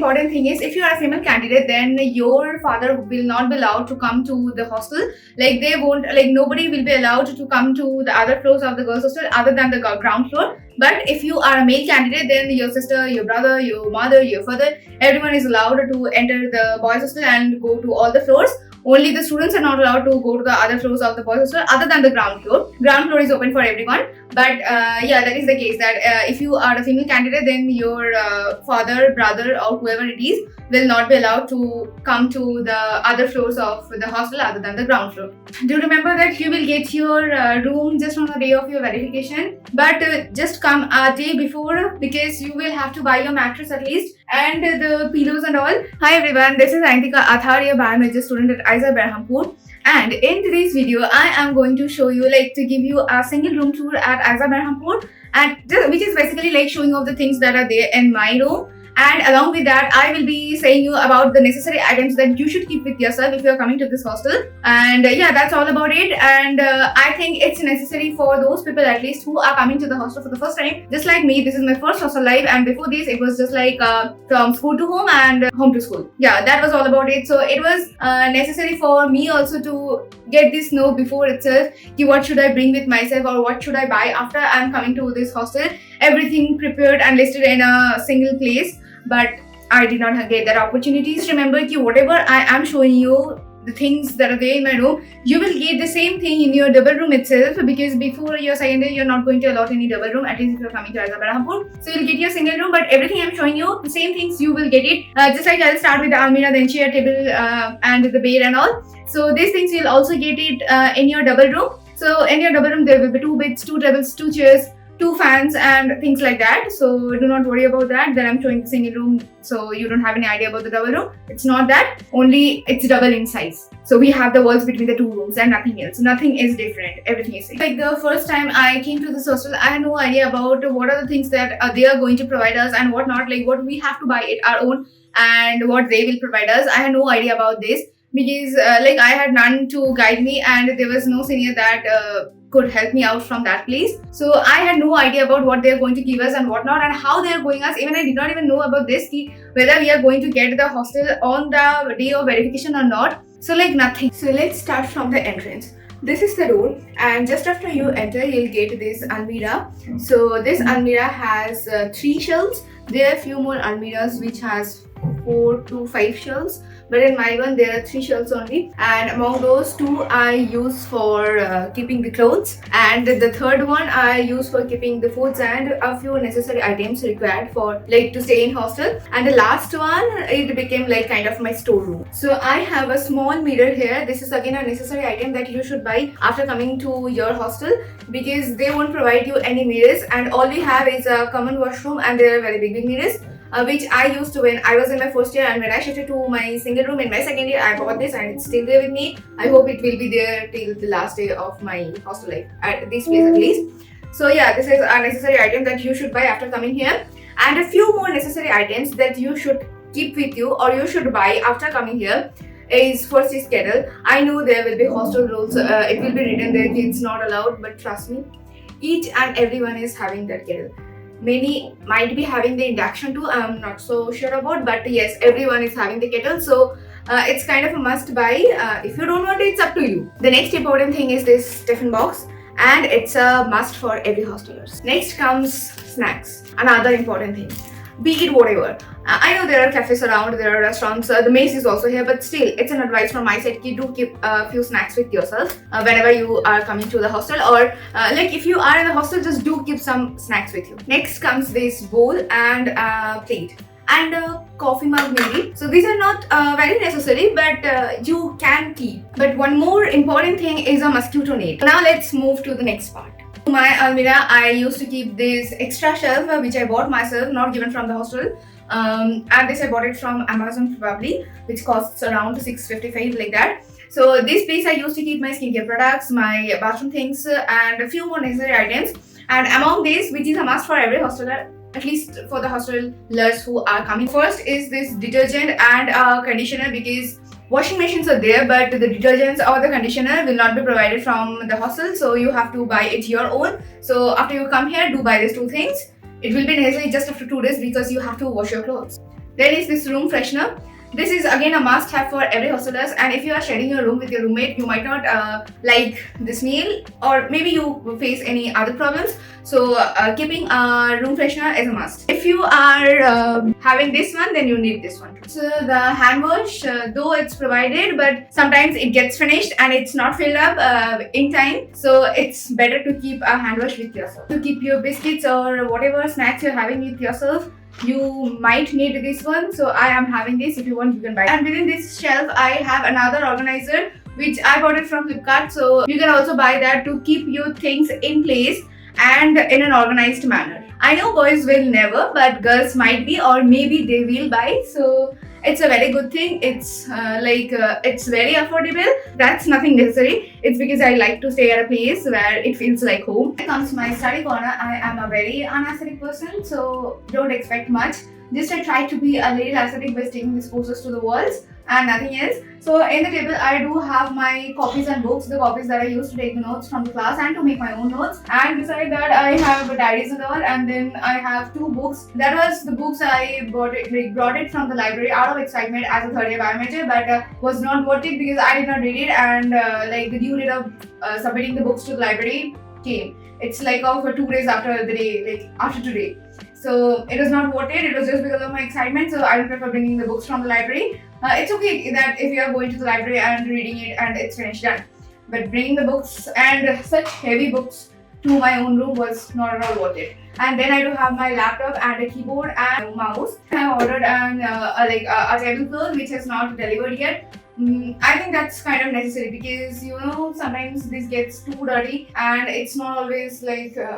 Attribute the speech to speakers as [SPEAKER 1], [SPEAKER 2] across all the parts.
[SPEAKER 1] important thing is, if you are a female candidate, then your father will not be allowed to come to the hostel. Like they won't, like nobody will be allowed to come to the other floors of the girls hostel other than the ground floor. But if you are a male candidate, then your sister, your brother, your mother, your father, everyone is allowed to enter the boys hostel and go to all the floors. Only the students are not allowed to go to the other floors of the boys hostel other than the ground floor. Ground floor is open for everyone. But yeah, that is the case that if you are a female candidate, then your father, brother, or whoever it is will not be allowed to come to the other floors of the hostel other than the ground floor. Do remember that you will get your room just on the day of your verification, but just come a day before, because you will have to buy your mattress at least and the pillows and all. Hi everyone, this is Antika Athar, your biomedical student at ISA Berhampur. And in today's video, I am going to show you, like, to give you a single room tour at ISA Berhampur, and which is basically like showing off the things that are there in my room. And along with that, I will be saying you about the necessary items that you should keep with yourself if you are coming to this hostel. And yeah, that's all about it. And I think it's necessary for those people at least who are coming to the hostel for the first time. Just like me, this is my first hostel life, and before this, it was just like from school to home and home to school. Yeah, that was all about it. So it was necessary for me also to get this know before itself. What should I bring with myself, or what should I buy after I'm coming to this hostel? Everything prepared and listed in a single place. But I did not get that opportunities. Remember that whatever I am showing you, the things that are there in my room, you will get the same thing in your double room itself, because before your second day, you're not going to allot any double room, at least if you're coming to ISA Berhampur. So you'll get your single room, but everything I'm showing you, the same things, you will get it. Just like I'll start with the almirah, then chair, table, and the bed and all. So these things you'll also get it in your double room. So in your double room, there will be 2 beds, 2 tables, 2 chairs, 2 fans and things like that. So do not worry about that. Then I'm showing the single room, so you don't have any idea about the double room. It's not that, only it's double in size. So we have the walls between the 2 rooms and nothing else. Nothing is different. Everything is same. Like the first time I came to this hostel, I had no idea about what are the things that they are going to provide us and what not, like what we have to buy it our own and what they will provide us. I had no idea about this, because like I had none to guide me, and there was no senior that could help me out from that place. So I had no idea about what they're going to give us and whatnot, and how they're going us. Even I did not even know about this, whether we are going to get the hostel on the day of verification or not. So like nothing. So let's start from the entrance. This is the door, and just after you enter, you'll get this almirah. So this almirah has 3 shelves. There are a few more almirahs which has 4 to 5 shelves, but in my one there are 3 shelves only, and among those 2 I use for keeping the clothes, and the third one I use for keeping the foods and a few necessary items required for like to stay in hostel, and the last one, it became like kind of my storeroom. So I have a small mirror here. This is again a necessary item that you should buy after coming to your hostel, because they won't provide you any mirrors, and all we have is a common washroom, and there are very big mirrors. Which I used to when I was in my first year, and when I shifted to my single room in my second year, I bought this and it's still there with me. I hope it will be there till the last day of my hostel life at this place at least. So yeah, this is a necessary item that you should buy after coming here, and a few more necessary items that you should keep with you or you should buy after coming here is first is kettle. I know there will be hostel rules, it will be written there, kids not allowed, but trust me, each and everyone is having that kettle. Many might be having the induction too, I'm not so sure about, but yes, everyone is having the kettle. So it's kind of a must buy. If you don't want it, it's up to you. The next important thing is this tiffin box, and it's a must for every hostelers. Next comes snacks, another important thing. Be it whatever. I know there are cafes around, there are restaurants, the mace is also here, but still, it's an advice from my side. Do keep a few snacks with yourself whenever you are coming to the hostel, or like if you are in the hostel, just do keep some snacks with you. Next comes this bowl and plate and a coffee mug maybe. So these are not very necessary, but you can keep. But one more important thing is a mosquito net. Now let's move to the next part. My almirah, I used to keep this extra shelf which I bought myself, not given from the hostel. And this I bought it from Amazon probably, which costs around $6.55 like that. So this place I used to keep my skincare products, my bathroom things, and a few more necessary items. And among these, which is a must for every hosteler, at least for the hostelers who are coming. First is this detergent and conditioner, because washing machines are there, but the detergents or the conditioner will not be provided from the hostel, so you have to buy it your own. So after you come here, do buy these 2 things. It will be necessary just after 2 days, because you have to wash your clothes. Then is this room freshener. This is again a must have for every hostelers, and if you are sharing your room with your roommate, you might not like the smell, or maybe you face any other problems. So keeping a room freshener is a must. If you are having this one, then you need this one. So the hand wash, though it's provided, but sometimes it gets finished and it's not filled up in time. So it's better to keep a hand wash with yourself. To keep your biscuits or whatever snacks you're having with yourself, you might need this one. So I am having this. If you want, you can buy it. And within this shelf, I have another organizer which I bought it from Flipkart. So you can also buy that to keep your things in place and in an organized manner. I know boys will never, but girls might be, or maybe they will buy. So it's a very good thing. It's it's very affordable. That's nothing necessary. It's because I like to stay at a place where it feels like home. When it comes to my study corner, I am a very unaesthetic person, so don't expect much. Just I try to be a little aesthetic by sticking these posters to the walls and nothing else. So in the table, I do have my copies and books, the copies that I use to take the notes from the class and to make my own notes. And beside that, I have diaries and all, and then I have 2 books. That was the books I brought it from the library out of excitement as a third year biometry, but was not worth it because I did not read it, and the due date of submitting the books to the library came. It's like for 2 days after the day, after today. So it was not worth it. It was just because of my excitement. So I don't prefer bringing the books from the library. It's okay that if you are going to the library and reading it and it's finished, done. But bringing the books and such heavy books to my own room was not at all worth it. And then I do have my laptop and a keyboard and a mouse. I ordered a tablecloth which has not delivered yet. I think that's kind of necessary because sometimes this gets too dirty and it's not always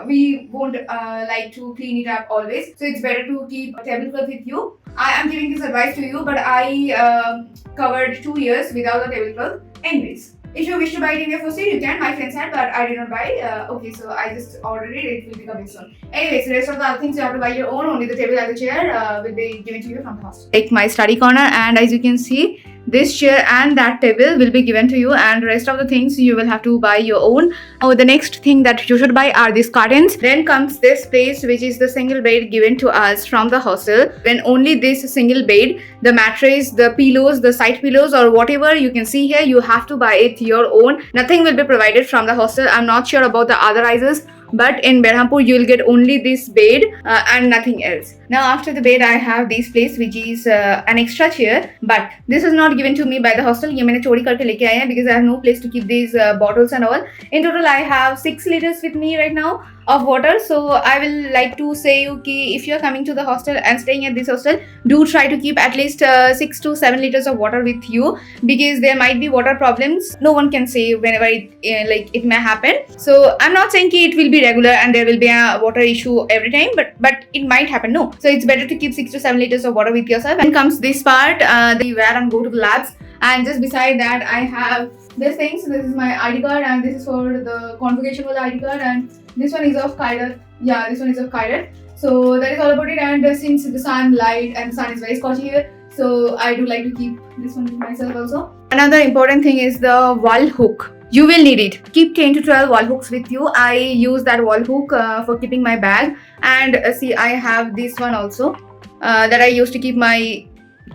[SPEAKER 1] we won't like to clean it up always. So it's better to keep a tablecloth with you. I am giving this advice to you, but I covered 2 years without a tablecloth. Anyways, if you wish to buy it in your first year, you can. My friends had, but I did not buy. Okay, so I just ordered it. It will be coming soon. Anyways, the rest of the other things you have to buy your own. Only the table and the chair will be given to you from the hostel. Take my study corner, and as you can see, this chair and that table will be given to you, and rest of the things you will have to buy your own. Oh, the next thing that you should buy are these curtains. Then comes this place, which is the single bed given to us from the hostel. When only this single bed, the mattress, the pillows, the side pillows, or whatever you can see here, you have to buy it your own. Nothing will be provided from the hostel. I'm not sure about the other houses, but in Berhampur you will get only this bed and nothing else. Now after the bed, I have this place which is an extra chair, but this is not given to me by the hostel. ये मैंने चोरी करके लेके आया है because I have no place to keep these bottles and all. In total, I have 6 liters with me right now of water. So I will like to say you ki if you are coming to the hostel and staying at this hostel, do try to keep at least 6 to 7 liters of water with you because there might be water problems. No one can say whenever it may happen. So I'm not saying ki it will be regular and there will be a water issue every time, but it might happen. No. So it's better to keep 6 to 7 liters of water with yourself. Then comes this part, the wear and go to the labs. And just beside that, I have this thing. So this is my ID card, and this is for the convocation ID card, and this one is of Kairat. Yeah, this one is of Kairat. So that is all about it. And since the sunlight and the sun is very scorchy here, so I do like to keep this one with myself also. Another important thing is the wall hook. You will need it. Keep 10 to 12 wall hooks with you. I use that wall hook for keeping my bag. And see, I have this one also that I used to keep my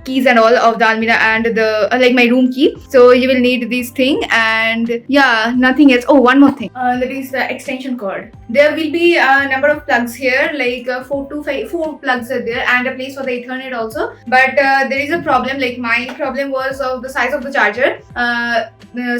[SPEAKER 1] keys and all of the almirah and the my room key. So you will need this thing, and yeah, nothing else. Oh, one more thing, that is the extension cord. There will be a number of plugs here, 4 to 4 plugs are there, and a place for the Ethernet also. But there is a problem. My problem was of the size of the charger,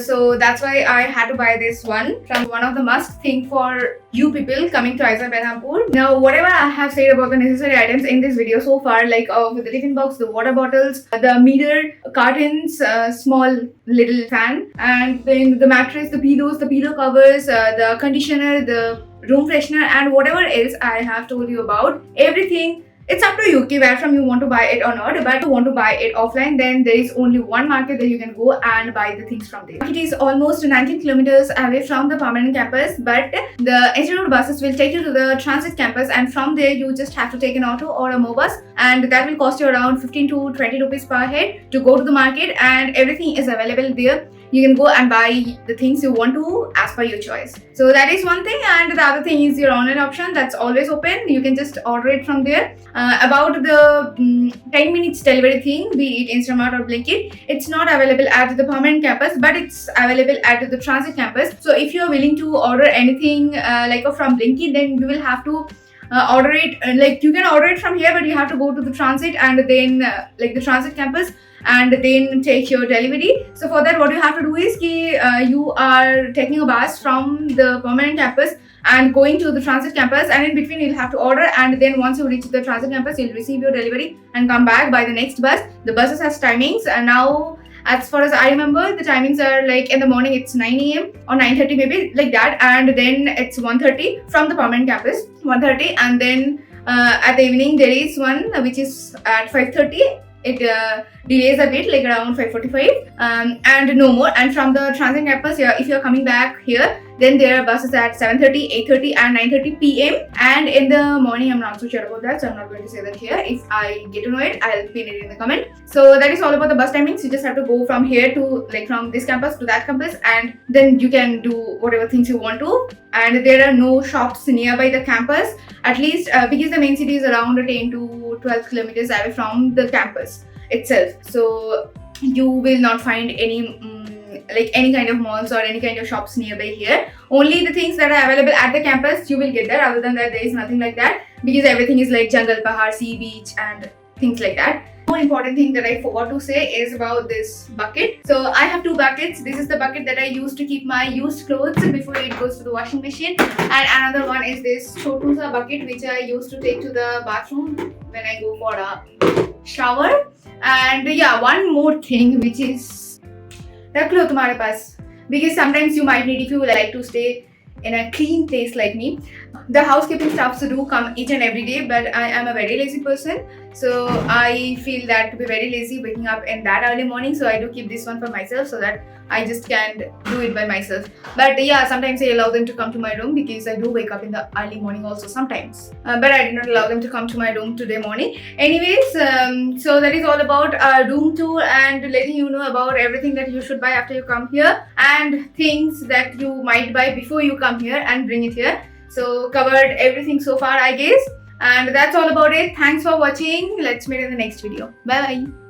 [SPEAKER 1] so that's why I had to buy this one from one of the must thing for you people coming to Aiza Berhampur. Now, whatever I have said about the necessary items in this video so far, the tiffin box, the water bottles, the mirror, curtains, small little fan, and then the mattress, the pillows, the pillow covers, the conditioner, the room freshener, and whatever else I have told you about, everything. It's up to you where from you want to buy it or not. But if you want to buy it offline, then there is only one market that you can go and buy the things from there. It is almost 19 kilometers away from the permanent campus, but the institute buses will take you to the transit campus, and from there you just have to take an auto or a mobus, and that will cost you around 15 to 20 rupees per head to go to the market, and everything is available there. you can go and buy the things you want to as per your choice. So that is one thing, and the other thing is your online option that's always open. You can just order it from there. About the 10 minutes delivery thing, be it Instamart or Blinkit, it's not available at the permanent campus, but it's available at the transit campus. So if you're willing to order anything from Blinkit, then you will have to order it. Like you can order it from here, but you have to go to the transit and then the transit campus and then take your delivery. So for that, what you have to do is you are taking a bus from the permanent campus and going to the transit campus, and in between you'll have to order, and then once you reach the transit campus, you'll receive your delivery and come back by the next bus. The buses has timings, and now as far as I remember, the timings are like in the morning it's 9 a.m. or 9:30 maybe, like that, and then it's 1:30 from the permanent campus, 1:30, and then at the evening there is one which is at 5:30. It delays a bit, like around 5:45, and no more. And from the transit campus, if you're coming back here, then there are buses at 7:30, 8:30, and 9:30 p.m. And in the morning, I'm not so sure about that, so I'm not going to say that here. If I get to know it, I'll pin it in the comment. So that is all about the bus timings. You just have to go from here to from this campus to that campus, and then you can do whatever things you want to. And there are no shops nearby the campus, at least because the main city is around 10 to 12 kilometers away from the campus itself. So you will not find any any kind of malls or any kind of shops nearby here. Only the things that are available at the campus you will get there. Other than that, there is nothing like that, because everything is like jungle, pahar, sea, beach, and things like that. More important thing that I forgot to say is about this bucket. So I have two buckets. This is the bucket that I use to keep my used clothes before it goes to the washing machine, and another one is this Chotusa bucket which I used to take to the bathroom when I go for a shower. And yeah, one more thing, which is rakh lo tumhare paas, because sometimes you might need, if you like to stay in a clean place like me. The housekeeping stuffs do come each and every day, but I am a very lazy person, so I feel that to be very lazy waking up in that early morning, so I do keep this one for myself so that I just can't do it by myself. But yeah, sometimes I allow them to come to my room because I do wake up in the early morning also sometimes, but I did not allow them to come to my room today morning. Anyways, so that is all about room tour and letting you know about everything that you should buy after you come here, and things that you might buy before you come here and bring it here. So covered everything so far, I guess, and that's all about it. Thanks for watching. Let's meet in the next video. Bye bye.